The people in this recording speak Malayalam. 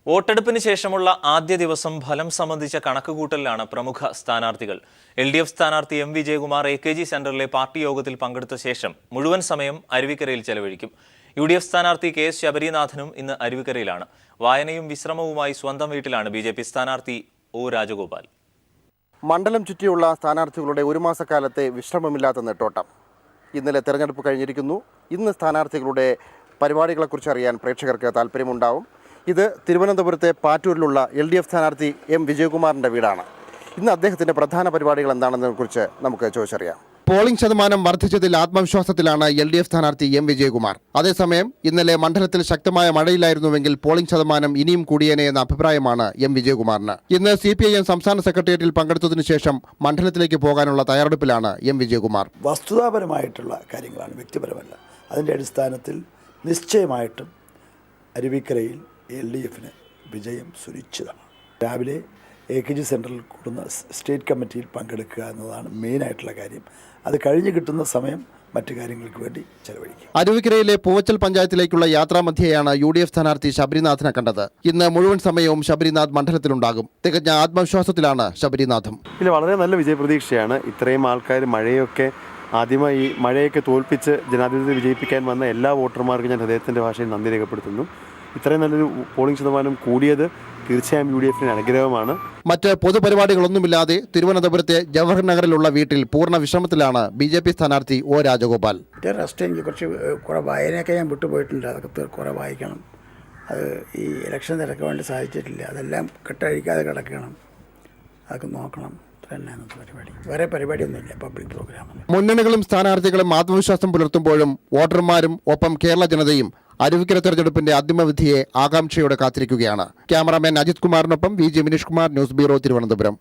വോട്ടെടുപ്പിന് ശേഷമുള്ള ആദ്യ ദിവസം ഫലം സംബന്ധിച്ച കണക്കുകൂട്ടലിലാണ് പ്രമുഖ സ്ഥാനാർത്ഥികൾ. LDF സ്ഥാനാർത്ഥി M. വിജയകുമാർ AKG സെന്ററിലെ പാർട്ടി യോഗത്തിൽ പങ്കെടുത്ത ശേഷം മുഴുവൻ സമയം അരുവിക്കരയിൽ ചെലവഴിക്കും. UDF സ്ഥാനാർത്ഥി KS ശബരിനാഥനും ഇന്ന് അരുവിക്കരയിലാണ്. വായനയും വിശ്രമവുമായി സ്വന്തം വീട്ടിലാണ് BJP സ്ഥാനാർത്ഥി O. രാജഗോപാൽ. മണ്ഡലം ചുറ്റിയുള്ള സ്ഥാനാർത്ഥികളുടെ ഒരു മാസക്കാലത്തെ വിശ്രമമില്ലാത്ത നെട്ടോട്ടം. ഇന്നലെ തെരഞ്ഞെടുപ്പ് കഴിഞ്ഞിരിക്കുന്നു. ഇന്ന് സ്ഥാനാർത്ഥികളുടെ പരിപാടികളെക്കുറിച്ച് അറിയാൻ പ്രേക്ഷകർക്ക് താല്പര്യമുണ്ടാവും. ഇത് തിരുവനന്തപുരത്തെ പാറ്റൂരിലുള്ള LDF സ്ഥാനാർത്ഥി M. വിജയകുമാറിൻ്റെ വീടാണ്. ഇന്ന് അദ്ദേഹത്തിൻ്റെ പ്രധാന പരിപാടികൾ എന്താണെന്നതിനെക്കുറിച്ച് നമുക്ക് ചോദിച്ചറിയാം. പോളിംഗ് ശതമാനം വർദ്ധിച്ചതിൽ ആത്മവിശ്വാസത്തിലാണ് LDF സ്ഥാനാർത്ഥി M. വിജയകുമാർ. അതേസമയം ഇന്നലെ മണ്ഡലത്തിൽ ശക്തമായ മഴയില്ലായിരുന്നുവെങ്കിൽ പോളിംഗ് ശതമാനം ഇനിയും കൂടിയേനെ എന്ന അഭിപ്രായമാണ് M. വിജയകുമാറിന്. ഇന്ന് CPIM സംസ്ഥാന സെക്രട്ടേറിയറ്റിൽ പങ്കെടുത്തതിനു ശേഷം മണ്ഡലത്തിലേക്ക് പോകാനുള്ള തയ്യാറെടുപ്പിലാണ് M. വിജയകുമാർ. വസ്തുതാപരമായിട്ടുള്ള കാര്യങ്ങളാണ്, വ്യക്തിപരമല്ല. അതിൻ്റെ അടിസ്ഥാനത്തിൽ നിശ്ചയമായിട്ടും അരുവിക്കരയിൽ LDFന് വിജയം സുനിശ്ചിതമാണ്. രാവിലെ AKG സെൻറ്ററിൽ കൂടുന്ന സ്റ്റേറ്റ് കമ്മിറ്റിയിൽ പങ്കെടുക്കുക എന്നതാണ് മെയിനായിട്ടുള്ള കാര്യം. അത് കഴിഞ്ഞ് കിട്ടുന്ന സമയം മറ്റു കാര്യങ്ങൾക്ക് വേണ്ടി ചെലവഴിക്കും. അരുവിക്കരയിലെ പൂവച്ചൽ പഞ്ചായത്തിലേക്കുള്ള യാത്രാമധ്യേയാണ് UDF സ്ഥാനാർത്ഥി ശബരിനാഥിനെ കണ്ടത്. ഇന്ന് മുഴുവൻ സമയവും ശബരിനാഥ് മണ്ഡലത്തിലുണ്ടാകും. തികഞ്ഞ ആത്മവിശ്വാസത്തിലാണ് ശബരിനാഥും. ഇതിൽ വളരെ നല്ല വിജയപ്രതീക്ഷയാണ്. ഇത്രയും ആൾക്കാർ ആദ്യമായി മഴയൊക്കെ തോൽപ്പിച്ച് ജനാധിപത്യത്തെ വിജയിപ്പിക്കാൻ വന്ന എല്ലാ വോട്ടർമാർക്കും ഞാൻ ഹൃദയത്തിൻ്റെ ഭാഷയിൽ നന്ദി രേഖപ്പെടുത്തുന്നു. ഇത്രയും നല്ലൊരു പോളിംഗ് ശതമാനം കൂടിയത് തീർച്ചയായും UDFന് അനുഗ്രഹമാണ്. മറ്റ് പൊതുപരിപാടികളൊന്നുമില്ലാതെ തിരുവനന്തപുരത്തെ ജവഹർ നഗറിലുള്ള വീട്ടിൽ പൂർണ്ണ വിശ്രമത്തിലാണ് BJP സ്ഥാനാർത്ഥി O. രാജഗോപാൽ. റെസ്റ്റ് എനിക്ക് കുറേ വായനയൊക്കെ ഞാൻ വിട്ടുപോയിട്ടുണ്ട്. അതൊക്കെ കുറേ വായിക്കണം. അത് ഈ ഇലക്ഷൻ തിരക്കാൻ വേണ്ടി സാധിച്ചിട്ടില്ല. അതെല്ലാം കെട്ടഴിക്കാതെ കിടക്കണം. അതൊക്കെ നോക്കണം. പരിപാടി വേറെ പരിപാടിയൊന്നുമില്ല. Public programme. മുന്നണികളും സ്ഥാനാർത്ഥികളും ആത്മവിശ്വാസം പുലർത്തുമ്പോഴും വോട്ടർമാരും ഒപ്പം കേരള ജനതയും അരുവിക്കര തെരഞ്ഞെടുപ്പിന്റെ അന്തിമവിധിയെ ആകാംക്ഷയോടെ കാത്തിരിക്കുകയാണ്. ക്യാമറാമാൻ അജിത് കുമാറിനൊപ്പം VG Minish Kumar, news bureau, Thiruvananthapuram.